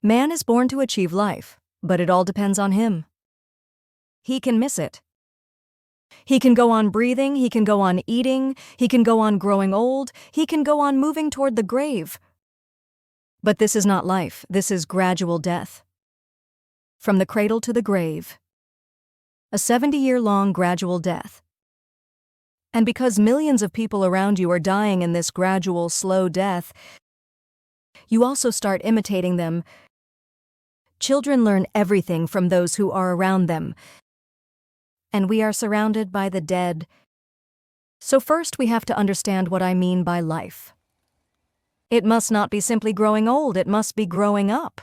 Man is born to achieve life, but it all depends on him. He can miss it. He can go on breathing, he can go on eating, he can go on growing old, he can go on moving toward the grave. But this is not life, this is gradual death. From the cradle to the grave. A 70-year-long gradual death. And because millions of people around you are dying in this gradual, slow death, you also start imitating them. Children learn everything from those who are around them. And we are surrounded by the dead. So first we have to understand what I mean by life. It must not be simply growing old, it must be growing up.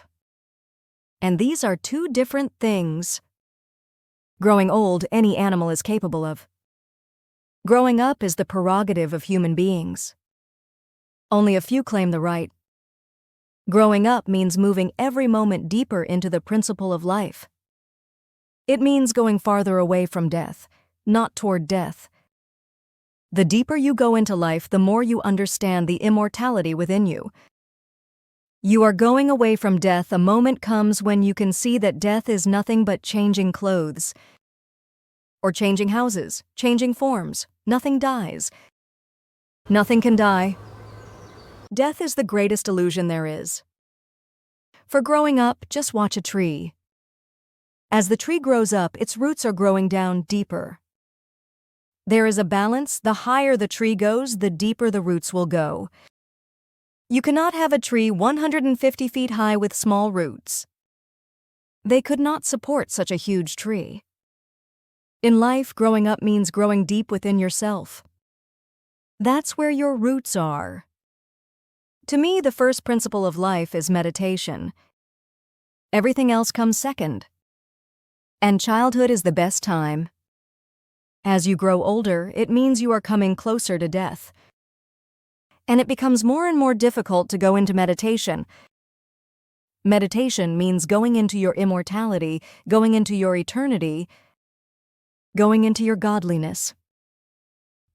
And these are two different things. Growing old, any animal is capable of. Growing up is the prerogative of human beings. Only a few claim the right. Growing up means moving every moment deeper into the principle of life. It means going farther away from death, not toward death. The deeper you go into life, the more you understand the immortality within you. You are going away from death. A moment comes when you can see that death is nothing but changing clothes. Or changing houses, changing forms. Nothing dies. Nothing can die. Death is the greatest illusion there is. For growing up, just watch a tree. As the tree grows up, its roots are growing down deeper. There is a balance. The higher the tree goes, the deeper the roots will go. You cannot have a tree 150 feet high with small roots. They could not support such a huge tree. In life, growing up means growing deep within yourself. That's where your roots are. To me, the first principle of life is meditation. Everything else comes second. And childhood is the best time. As you grow older, it means you are coming closer to death. And it becomes more and more difficult to go into meditation. Meditation means going into your immortality, going into your eternity, going into your godliness.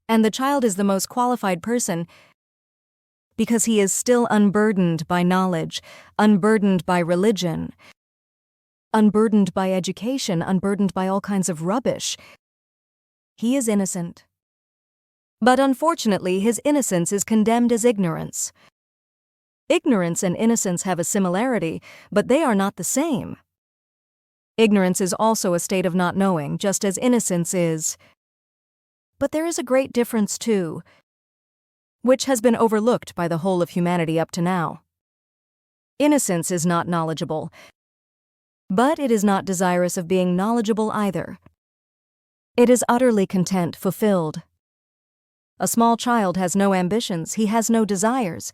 And the child is the most qualified person because he is still unburdened by knowledge, unburdened by religion, unburdened by education, unburdened by all kinds of rubbish. He is innocent. But unfortunately, his innocence is condemned as ignorance. Ignorance and innocence have a similarity, but they are not the same. Ignorance is also a state of not knowing, just as innocence is. But there is a great difference too, which has been overlooked by the whole of humanity up to now. Innocence is not knowledgeable, but it is not desirous of being knowledgeable either. It is utterly content, fulfilled. A small child has no ambitions, he has no desires.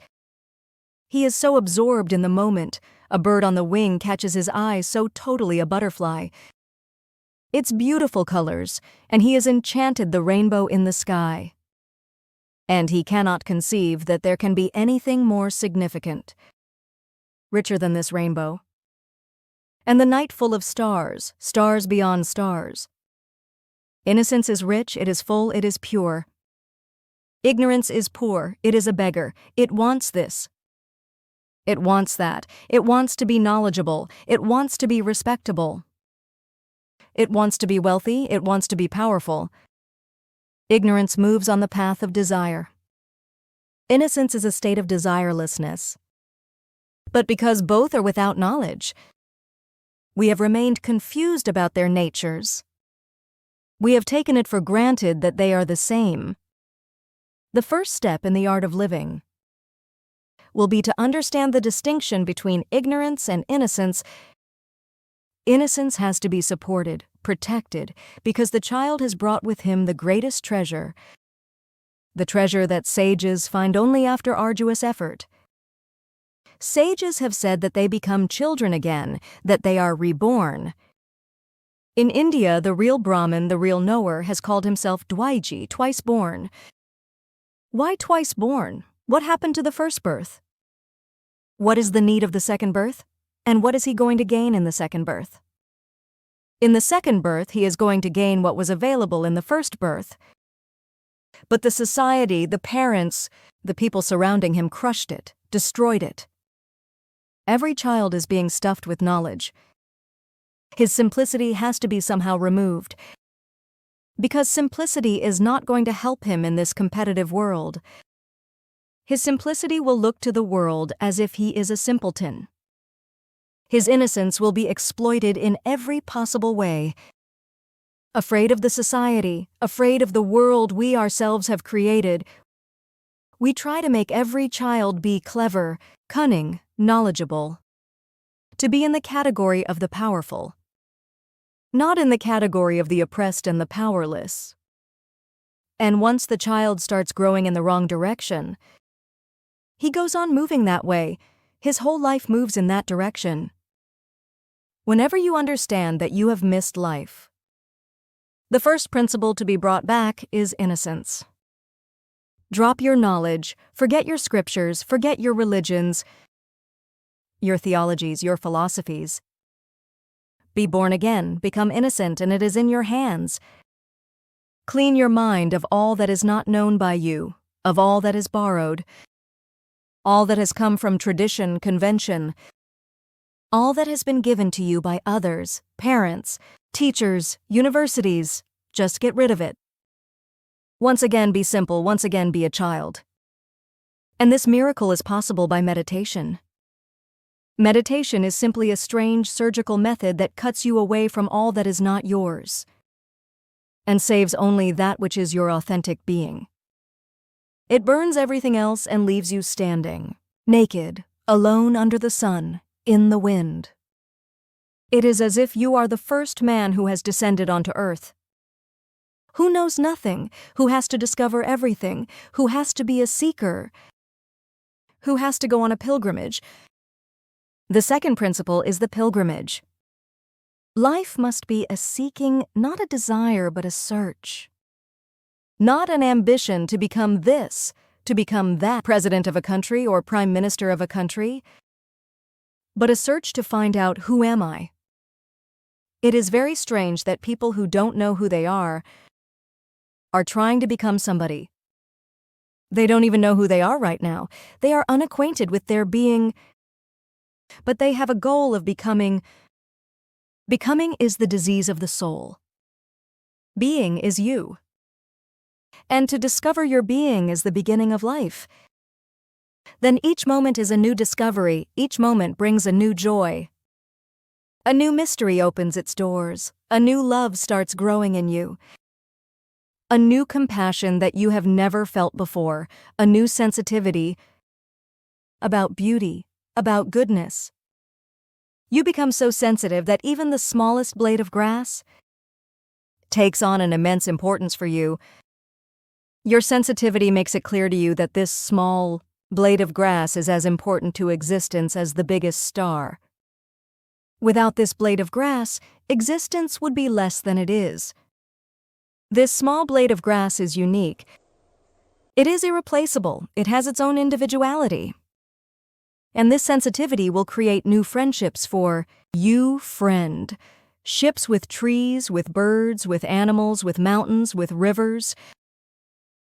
He is so absorbed in the moment, a bird on the wing catches his eye so totally a butterfly. Its beautiful colors, and he is enchanted the rainbow in the sky. And he cannot conceive that there can be anything more significant, richer than this rainbow. And the night full of stars, stars beyond stars. Innocence is rich, it is full, it is pure. Ignorance is poor, it is a beggar, it wants this. It wants that, it wants to be knowledgeable, it wants to be respectable. It wants to be wealthy, it wants to be powerful. Ignorance moves on the path of desire. Innocence is a state of desirelessness. But because both are without knowledge, we have remained confused about their natures. We have taken it for granted that they are the same. The first step in the art of living will be to understand the distinction between ignorance and innocence. Innocence has to be supported, protected, because the child has brought with him the greatest treasure, the treasure that sages find only after arduous effort. Sages have said that they become children again, that they are reborn. In India, the real Brahmin, the real knower, has called himself Dwaiji, twice born. Why twice born? What happened to the first birth? What is the need of the second birth? And what is he going to gain in the second birth? In the second birth, he is going to gain what was available in the first birth. But the society, the parents, the people surrounding him crushed it, destroyed it. Every child is being stuffed with knowledge. His simplicity has to be somehow removed, because simplicity is not going to help him in this competitive world. His simplicity will look to the world as if he is a simpleton. His innocence will be exploited in every possible way. Afraid of the society, afraid of the world we ourselves have created, we try to make every child be clever, cunning, knowledgeable, to be in the category of the powerful, not in the category of the oppressed and the powerless. And once the child starts growing in the wrong direction, he goes on moving that way. His whole life moves in that direction. Whenever you understand that you have missed life, the first principle to be brought back is innocence. Drop your knowledge, forget your scriptures, forget your religions, your theologies, your philosophies. Be born again, become innocent, and it is in your hands. Clean your mind of all that is not known by you, of all that is borrowed, all that has come from tradition, convention, all that has been given to you by others, parents, teachers, universities. Just get rid of it. Once again, be simple. Once again, be a child. And this miracle is possible by meditation. Meditation is simply a strange surgical method that cuts you away from all that is not yours and saves only that which is your authentic being. It burns everything else and leaves you standing, naked, alone under the sun, in the wind. It is as if you are the first man who has descended onto earth, who knows nothing, who has to discover everything, who has to be a seeker, who has to go on a pilgrimage. The second principle is the pilgrimage. Life must be a seeking, not a desire, but a search. Not an ambition to become this, to become that, president of a country or prime minister of a country, but a search to find out, who am I? It is very strange that people who don't know who they are trying to become somebody. They don't even know who they are right now. They are unacquainted with their being, but they have a goal of becoming. Becoming is the disease of the soul. Being is you. And to discover your being is the beginning of life. Then each moment is a new discovery, each moment brings a new joy. A new mystery opens its doors, a new love starts growing in you. A new compassion that you have never felt before, a new sensitivity about beauty, about goodness. You become so sensitive that even the smallest blade of grass takes on an immense importance for you. Your sensitivity makes it clear to you that this small blade of grass is as important to existence as the biggest star. Without this blade of grass, existence would be less than it is. This small blade of grass is unique. It is irreplaceable. It has its own individuality. And this sensitivity will create new friendships for you, friend. Ships with trees, with birds, with animals, with mountains, with rivers,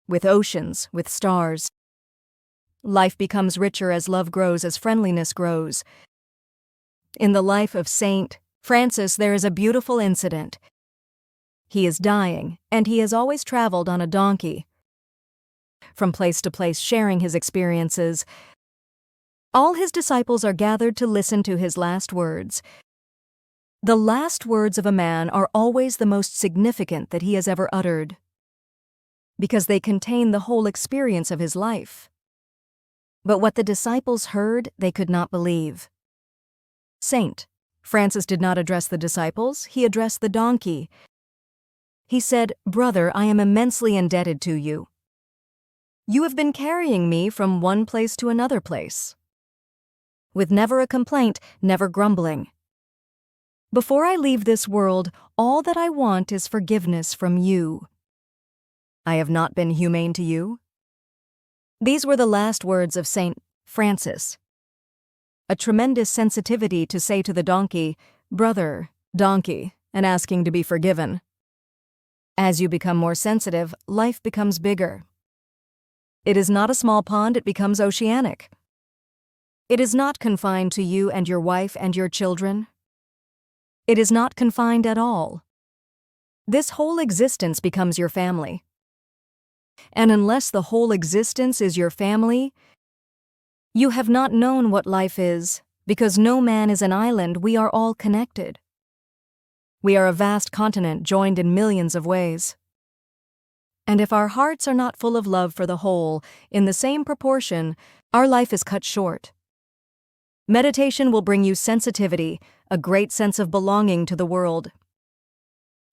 with oceans, with stars. Life becomes richer as love grows, as friendliness grows. In the life of Saint Francis, there is a beautiful incident. He is dying, and he has always traveled on a donkey, from place to place, sharing his experiences. All his disciples are gathered to listen to his last words. The last words of a man are always the most significant that he has ever uttered, because they contain the whole experience of his life. But what the disciples heard, they could not believe. Saint Francis did not address the disciples, he addressed the donkey. He said, "Brother, I am immensely indebted to you. You have been carrying me from one place to another place, with never a complaint, never grumbling. Before I leave this world, all that I want is forgiveness from you. I have not been humane to you." These were the last words of Saint Francis. A tremendous sensitivity to say to the donkey, "Brother, donkey," and asking to be forgiven. As you become more sensitive, life becomes bigger. It is not a small pond, it becomes oceanic. It is not confined to you and your wife and your children. It is not confined at all. This whole existence becomes your family. And unless the whole existence is your family, you have not known what life is, because no man is an island. We are all connected. We are a vast continent joined in millions of ways. And if our hearts are not full of love for the whole, in the same proportion, our life is cut short. Meditation will bring you sensitivity, a great sense of belonging to the world.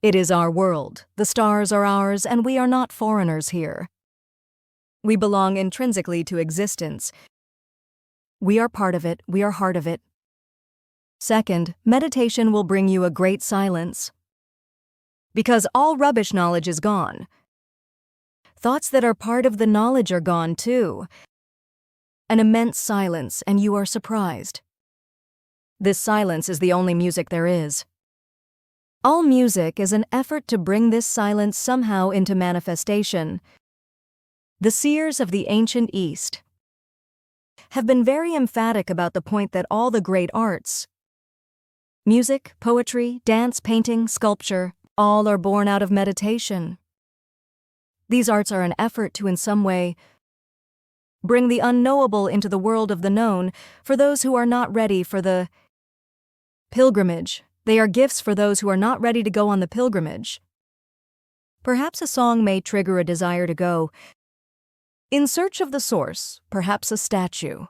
It is our world, the stars are ours, and we are not foreigners here. We belong intrinsically to existence. We are part of it, we are heart of it. Second, meditation will bring you a great silence. Because all rubbish knowledge is gone. Thoughts that are part of the knowledge are gone too. An immense silence, and you are surprised. This silence is the only music there is. All music is an effort to bring this silence somehow into manifestation. The seers of the ancient East have been very emphatic about the point that all the great arts, music, poetry, dance, painting, sculpture, all are born out of meditation. These arts are an effort to, in some way, bring the unknowable into the world of the known for those who are not ready for the pilgrimage. They are gifts for those who are not ready to go on the pilgrimage. Perhaps a song may trigger a desire to go in search of the source, perhaps a statue.